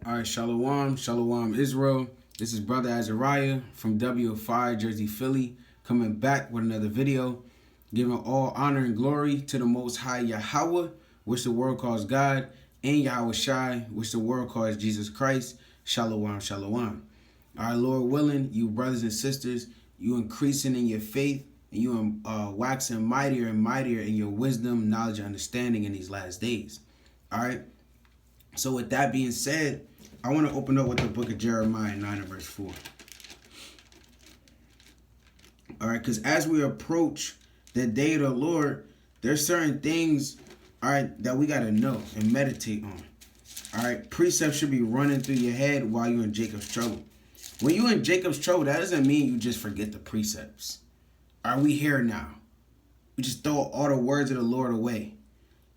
All right, Shalom, Shalom, Israel. This is Brother Azariah from W5 Jersey, Philly, coming back with another video, giving all honor and glory to the Most High Yahweh, which the world calls God, and Yahweh Shai, which the world calls Jesus Christ. Shalom, Shalom. Our Lord willing, you brothers and sisters, you increasing in your faith, and you waxing mightier and mightier in your wisdom, knowledge, and understanding in these last days. All right. So with that being said, I want to open up with the book of Jeremiah 9 and verse 4. All right, because as we approach the day of the Lord, there's certain things, all right, that we got to know and meditate on. All right, precepts should be running through your head while you're in Jacob's trouble. When you're in Jacob's trouble, that doesn't mean you just forget the precepts. Are we here now? We just throw all the words of the Lord away.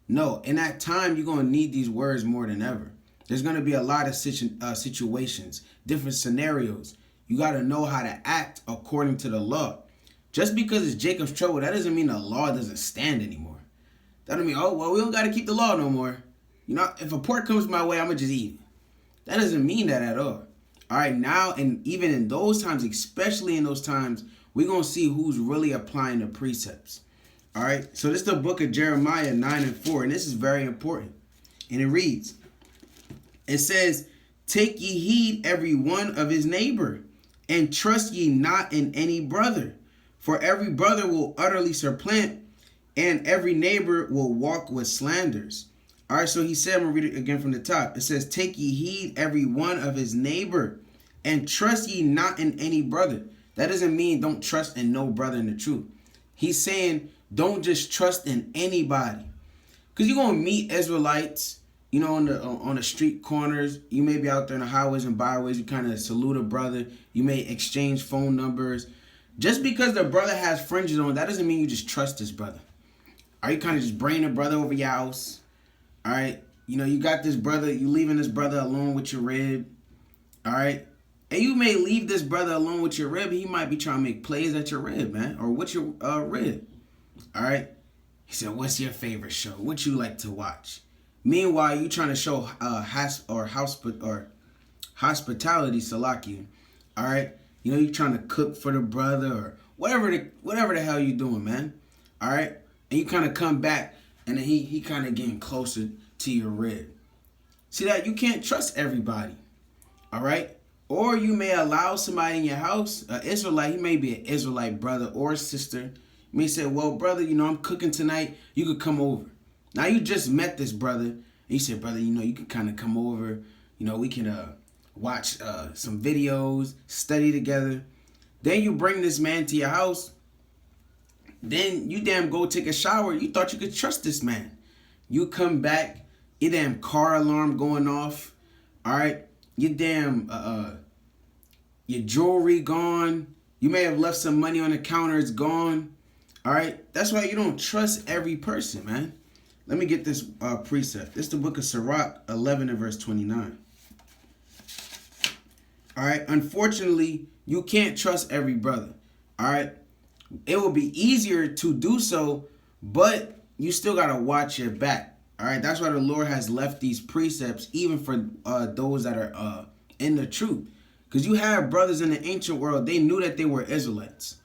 No, in that time, you're going to need these words more than ever. There's going to be a lot of situations, different scenarios. You got to know how to act according to the law. Just because it's Jacob's trouble, that doesn't mean the law doesn't stand anymore. That doesn't mean, oh, well, we don't got to keep the law no more. You know, if a pork comes my way, I'm going to just eat it. That doesn't mean that at all. All right, now, and even in those times, especially in those times, we're going to see who's really applying the precepts. All right, so this is the book of Jeremiah 9 and 4, and this is very important. And it reads, it says, take ye heed every one of his neighbor, and trust ye not in any brother. For every brother will utterly supplant, and every neighbor will walk with slanders. All right, so he said, I'm going to read it again from the top. It says, take ye heed every one of his neighbor, and trust ye not in any brother. That doesn't mean don't trust in no brother in the truth. He's saying don't just trust in anybody. Because you're going to meet Israelites, you know, on the street corners. You may be out there in the highways and byways. You kind of salute a brother. You may exchange phone numbers. Just because the brother has fringes on, that doesn't mean you just trust this brother. Are you kind of just bringing a brother over your house? All right. You know, you got this brother. You leaving this brother alone with your rib. All right. And you may leave this brother alone with your rib. He might be trying to make plays at your rib, man. Or with your rib. All right. He said, what's your favorite show? What you like to watch? Meanwhile, you trying to show hospitality, Salakia. All right, you know you trying to cook for the brother or whatever the hell you doing, man. All right, and you kind of come back and then he kind of getting closer to your rib. See that you can't trust everybody. All right, or you may allow somebody in your house, an Israelite. He may be an Israelite brother or sister. You may say, well, brother, you know I'm cooking tonight. You could come over. Now you just met this brother, and you said, brother, you know, you can kind of come over, you know, we can watch some videos, study together. Then you bring this man to your house. Then you damn go take a shower. You thought you could trust this man. You come back, your damn car alarm going off. All right, your damn your jewelry gone. You may have left some money on the counter. It's gone. All right, that's why you don't trust every person, man. Let me get this precept. This is the book of Sirach 11 and verse 29. All right. Unfortunately, you can't trust every brother. All right. It will be easier to do so, but you still got to watch your back. All right. That's why the Lord has left these precepts, even for those that are in the truth. Because you have brothers in the ancient world, they knew that they were Israelites.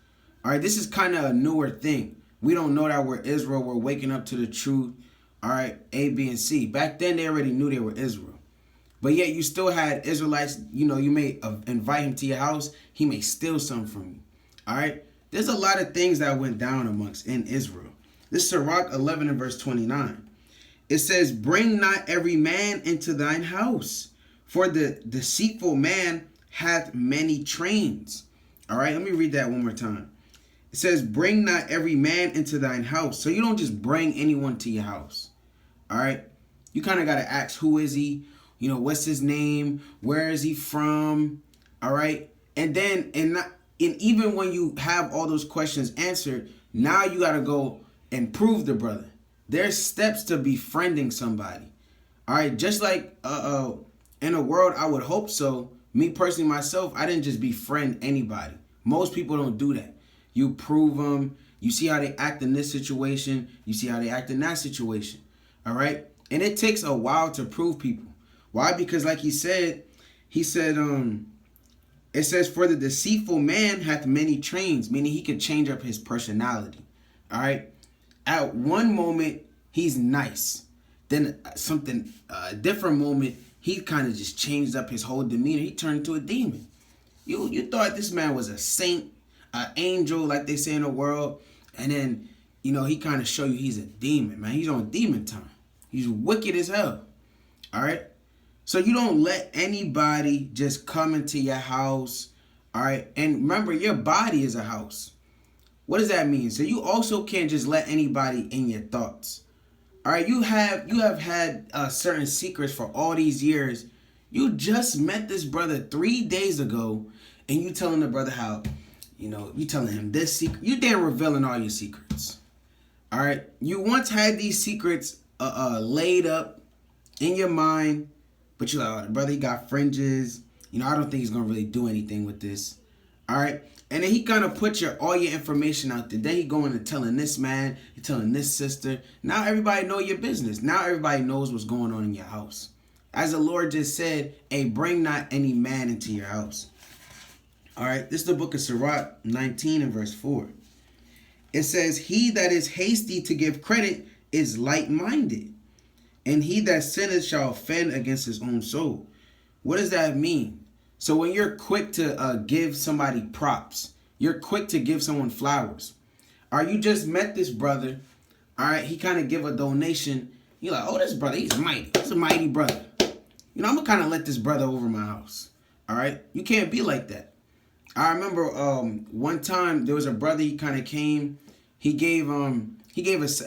All right. This is kind of a newer thing. We don't know that we're Israel. We're waking up to the truth. All right, A, B, and C. Back then, they already knew they were Israel. But yet, you still had Israelites. You know, you may invite him to your house. He may steal something from you. All right? There's a lot of things that went down amongst in Israel. This is Sirach 11 and verse 29. It says, bring not every man into thine house, for the deceitful man hath many trains. All right, let me read that one more time. It says, bring not every man into thine house. So you don't just bring anyone to your house. All right. You kind of got to ask, who is he? You know, what's his name? Where is he from? All right. And then, and even when you have all those questions answered, now you got to go and prove the brother. There's steps to befriending somebody. All right. Just like in a world, I would hope so. Me personally, myself, I didn't just befriend anybody. Most people don't do that. You prove them. You see how they act in this situation. You see how they act in that situation. All right. And it takes a while to prove people. Why? Because like he said, it says, for the deceitful man hath many trains, meaning he could change up his personality. All right. At one moment, he's nice. Then something, a different moment, he kind of just changed up his whole demeanor. He turned into a demon. You thought this man was a saint, an angel, like they say in the world. And then, he kind of show you he's a demon, man. He's on demon time. He's wicked as hell. All right. So you don't let anybody just come into your house. All right. And remember, your body is a house. What does that mean? So you also can't just let anybody in your thoughts. All right. You have had certain secrets for all these years. You just met this brother 3 days ago, and you telling the brother how, you telling him this secret. You damn revealing all your secrets. All right. You once had these secrets laid up in your mind, but you're like, oh, the brother, he got fringes. I don't think he's gonna really do anything with this. All right. And then he gonna put all your information out there. Then he going and telling this man, he telling this sister. Now everybody know your business. Now everybody knows what's going on in your house. As the Lord just said, hey, bring not any man into your house. All right. This is the book of Sirach 19 and verse 4. It says, he that is hasty to give credit is light-minded, and he that sinneth shall offend against his own soul. What does that mean? So when you're quick to give somebody props, you're quick to give someone flowers. All right, you just met this brother. All right, he kind of give a donation. You're like, oh, this brother, he's mighty. He's a mighty brother. I'm going to kind of let this brother over my house. All right, you can't be like that. I remember one time there was a brother, he kind of came. He gave us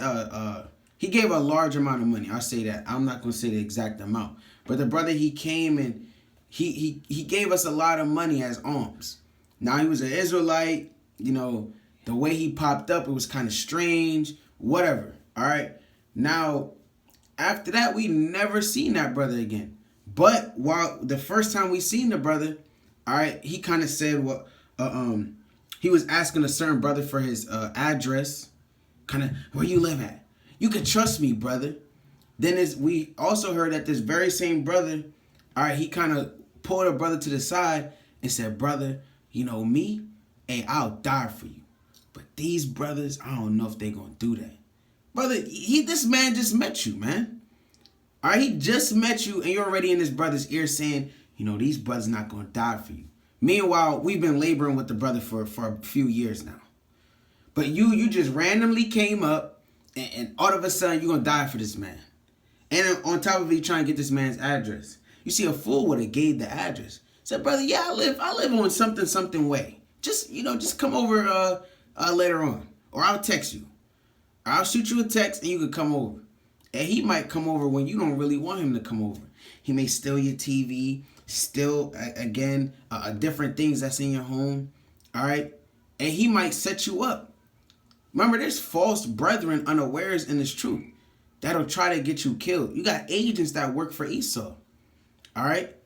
he gave a large amount of money. I'll say that. I'm not going to say the exact amount. But the brother, he came and he gave us a lot of money as alms. Now, he was an Israelite. The way he popped up, it was kind of strange. Whatever. All right. Now, after that, we never seen that brother again. But while the first time we seen the brother, all right, he kind of said he was asking a certain brother for his address, kind of where you live at. You can trust me, brother. Then we also heard that this very same brother, all right, he kind of pulled a brother to the side and said, brother, me, hey, I'll die for you. But these brothers, I don't know if they going to do that. Brother, this man just met you, man. All right, he just met you, and you're already in this brother's ear saying, these brothers not going to die for you. Meanwhile, we've been laboring with the brother for a few years now. But you just randomly came up, and all of a sudden, you're going to die for this man. And on top of it, you trying to get this man's address. You see, a fool would have gave the address. Said, brother, yeah, I live on something way. Just come over later on. Or I'll text you. Or I'll shoot you a text, and you can come over. And he might come over when you don't really want him to come over. He may steal your TV, steal, again, different things that's in your home. All right? And he might set you up. Remember, there's false brethren unawares in this truth that'll try to get you killed. You got agents that work for Esau. All right?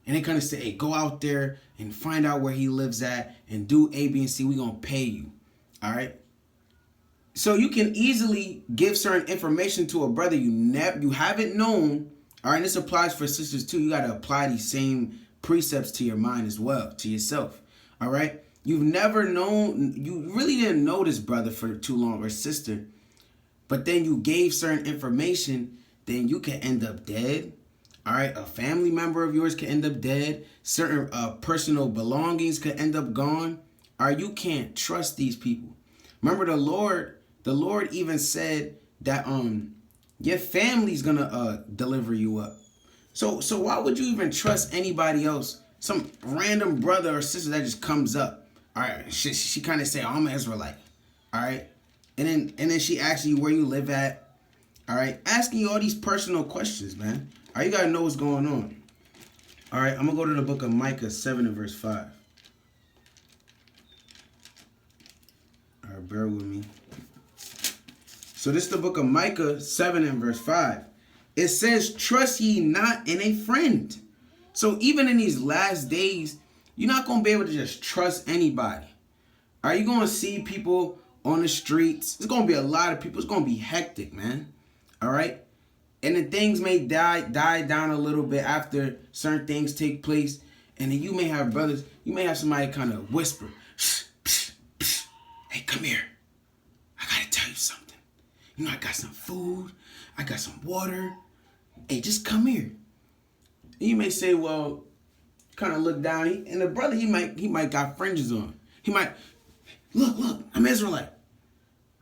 And they kind of say, hey, go out there and find out where he lives at and do A, B, and C. We're going to pay you. All right? So you can easily give certain information to a brother you haven't known. All right, and this applies for sisters too. You got to apply these same precepts to your mind as well, to yourself. All right? You've never known, you really didn't know this brother for too long or sister, but then you gave certain information, then you can end up dead. All right, a family member of yours can end up dead. Certain personal belongings could end up gone. All right, you can't trust these people. Remember, the Lord even said that your family's gonna deliver you up. So why would you even trust anybody else? Some random brother or sister that just comes up. All right, she kind of say, oh, I'm an Israelite. All right, and then she asks you where you live at. All right, asking you all these personal questions, man. All right, you gotta know what's going on. All right, I'm gonna go to the book of Micah 7 and verse 5. All right, bear with me. So this is the book of Micah 7 and verse 5. It says, trust ye not in a friend. So even in these last days, you're not going to be able to just trust anybody. Are you going to see people on the streets? There's going to be a lot of people. It's going to be hectic, man. All right? And then things may die down a little bit after certain things take place. And then you may have brothers, you may have somebody kind of whisper, psh, psh, psh, hey, come here. I gotta tell you something. You know, I got some food. I got some water. Hey, just come here. And you may say, well, kind of look down. And the brother, he might got fringes on. He might, look, I'm Israelite.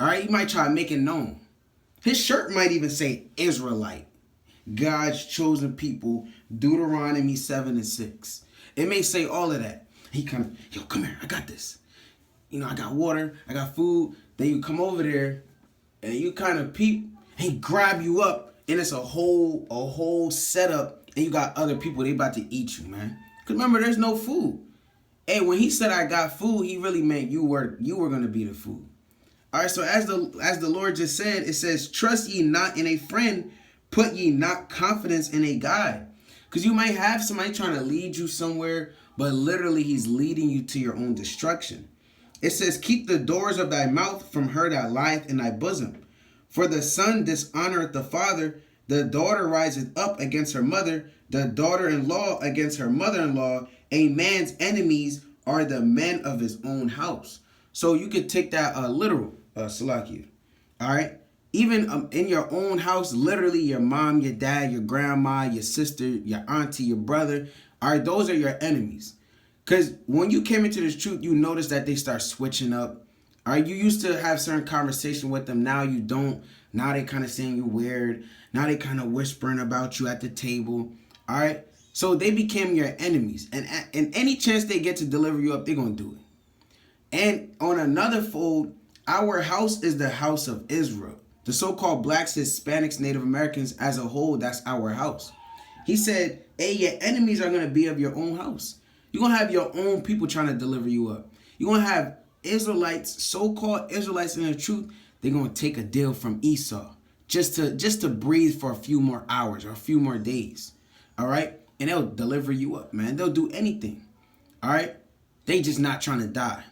All right, he might try to make it known. His shirt might even say Israelite. God's chosen people, Deuteronomy 7:6. It may say all of that. He come, yo, come here, I got this. You know, I got water, I got food. Then you come over there and you kind of peep, and he grab you up, and it's a whole setup, and you got other people, they about to eat you, man. Because remember, there's no food. Hey, when he said I got food, he really meant you were gonna be the food. All right, so as the Lord just said, it says, trust ye not in a friend, put ye not confidence in a guide. Because you might have somebody trying to lead you somewhere, but literally he's leading you to your own destruction. It says, keep the doors of thy mouth from her that lieth in thy bosom. For the son dishonoreth the father, the daughter riseth up against her mother, the daughter-in-law against her mother-in-law. A man's enemies are the men of his own house. So you could take that literal, Salakia. All right? Even in your own house, literally your mom, your dad, your grandma, your sister, your auntie, your brother. All right, those are your enemies. Because when you came into this truth, you notice that they start switching up. All right, you used to have certain conversation with them. Now you don't. Now they kind of saying you weird. Now they kind of whispering about you at the table. All right, so they became your enemies. And any chance they get to deliver you up, they're going to do it. And on another fold, our house is the house of Israel. The so-called blacks, Hispanics, Native Americans as a whole, that's our house. He said, hey, your enemies are going to be of your own house. You're going to have your own people trying to deliver you up. You're going to have Israelites, so-called Israelites in the truth, they're going to take a deal from Esau just to breathe for a few more hours or a few more days. All right? And they'll deliver you up, man. They'll do anything. All right? They just not trying to die.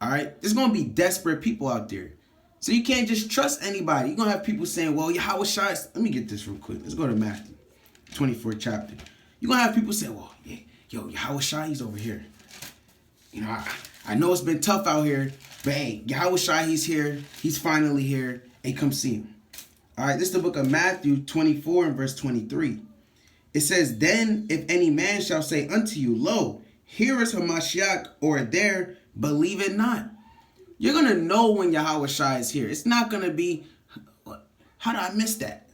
All right? There's going to be desperate people out there. So you can't just trust anybody. You're going to have people saying, well, Yahweh Shai, let me get this real quick. Let's go to Matthew 24th chapter. You're going to have people say, well, yeah, yo, Yahweh Shai, he's over here. You know, I know it's been tough out here, but hey, Yahweh Shai, he's here. He's finally here. Hey, come see him. All right, this is the book of Matthew 24 and verse 23. It says, then if any man shall say unto you, lo, here is Hamashiach, or there, believe it not. You're going to know when Yahweh Shai is here. It's not going to be, how did I miss that?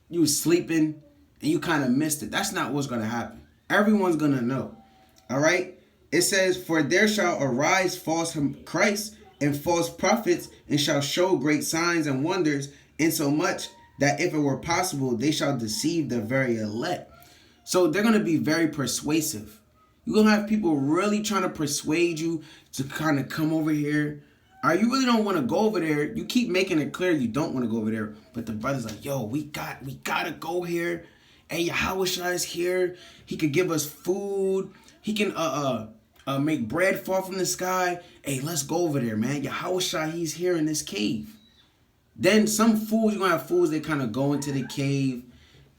You was sleeping and you kind of missed it. That's not what's going to happen. Everyone's going to know. All right? It says, for there shall arise false Christs and false prophets, and shall show great signs and wonders, insomuch that if it were possible, they shall deceive the very elect. So they're going to be very persuasive. You're going to have people really trying to persuade you to kind of come over here. All right, you really don't want to go over there. You keep making it clear you don't want to go over there. But the brother's like, yo, we got to go here. Hey, Yahweh Shai is here. He could give us food. He can make bread fall from the sky. Hey, let's go over there, man. Yahweh Shai, he's here in this cave. Then some fools, you're going to have fools that kind of go into the cave.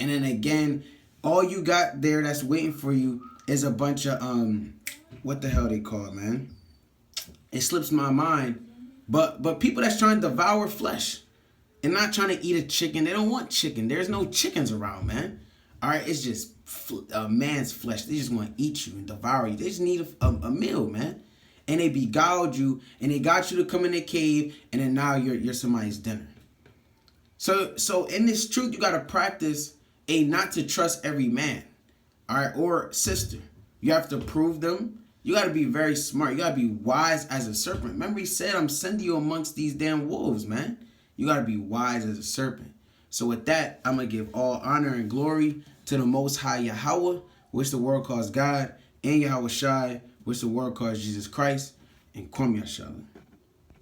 And then again, all you got there that's waiting for you is a bunch of, what the hell they call it, man? It slips my mind. But people that's trying to devour flesh and not trying to eat a chicken. They don't want chicken. There's no chickens around, man. All right, it's just a man's flesh. They just want to eat you and devour you. They just need a meal, man. And they beguiled you, and they got you to come in the cave, and then now you're somebody's dinner. So in this truth, you got to practice not to trust every man, all right, or sister. You have to prove them. You got to be very smart. You got to be wise as a serpent. Remember, he said, I'm sending you amongst these damn wolves, man. You got to be wise as a serpent. So with that, I'm going to give all honor and glory to the Most High Yahweh, which the world calls God, and Yahweh Shai, which the world calls Jesus Christ, and Kwam Yashala.